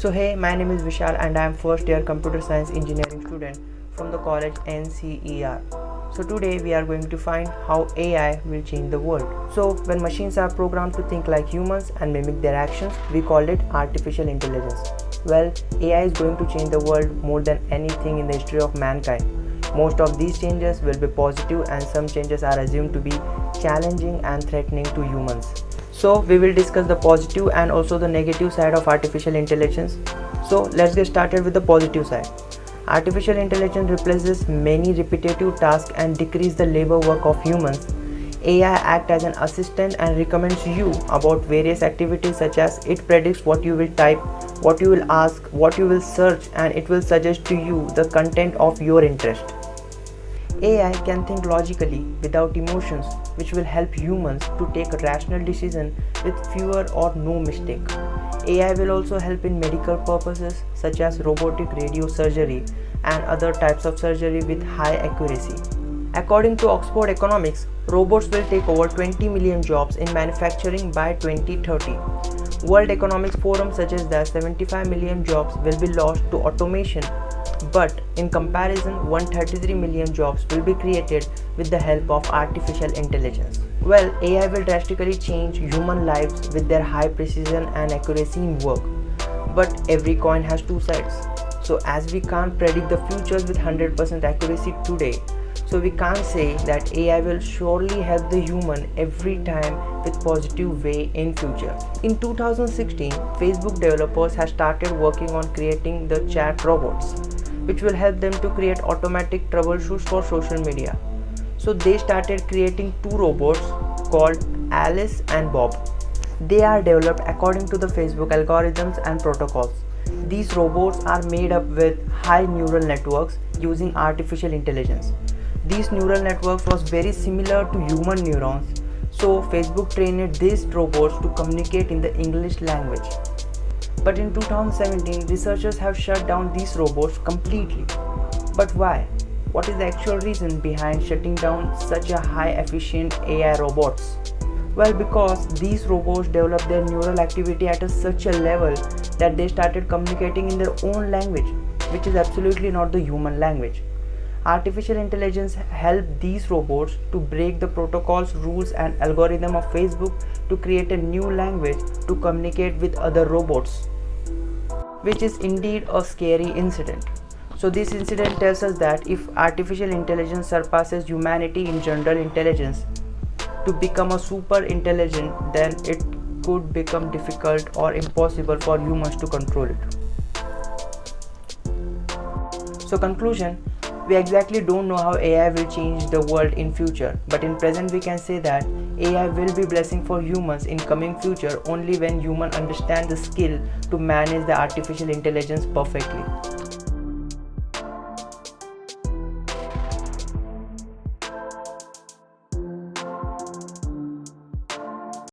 So hey, my name is Vishal and I am first year computer science engineering student from the college NCER. So today we are going to find how AI will change the world. So when machines are programmed to think like humans and mimic their actions, we call it artificial intelligence. Well, AI is going to change the world more than anything in the history of mankind. Most of these changes will be positive and some changes are assumed to be challenging and threatening to humans. So we will discuss the positive and also the negative side of artificial intelligence. So let's get started with the positive side. Artificial intelligence replaces many repetitive tasks and decreases the labor work of humans. AI acts as an assistant and recommends you about various activities, such as it predicts what you will type, what you will ask, what you will search, and it will suggest to you the content of your interest. AI can think logically without emotions, which will help humans to take a rational decision with fewer or no mistake. AI will also help in medical purposes such as robotic radiosurgery and other types of surgery with high accuracy. According to Oxford Economics, robots will take over 20 million jobs in manufacturing by 2030. World Economic Forum suggests that 75 million jobs will be lost to automation, but in comparison 133 million jobs will be created with the help of artificial intelligence. Well, AI will drastically change human lives with their high precision and accuracy in work. But every coin has two sides. So as we can't predict the futures with 100% accuracy today, so we can't say that AI will surely help the human every time with positive way in future. In 2016, Facebook developers have started working on creating the chat robots, which will help them to create automatic troubleshoots for social media. So they started creating two robots called Alice and Bob. They are developed according to the Facebook algorithms and protocols. These robots are made up with high neural networks using artificial intelligence. These neural networks was very similar to human neurons. So Facebook trained these robots to communicate in the English language. But in 2017, researchers have shut down these robots completely. But why? What is the actual reason behind shutting down such a high efficient AI robots? Well, because these robots developed their neural activity at such a level that they started communicating in their own language, which is absolutely not the human language. Artificial intelligence helped these robots to break the protocols, rules, and algorithm of Facebook to create a new language to communicate with other robots, which is indeed a scary incident. So this incident tells us that if artificial intelligence surpasses humanity in general intelligence to become a super intelligent, then it could become difficult or impossible for humans to control it. So conclusion, we exactly don't know how AI will change the world in future, but in present we can say that AI will be blessing for humans in coming future only when humans understand the skill to manage the artificial intelligence perfectly.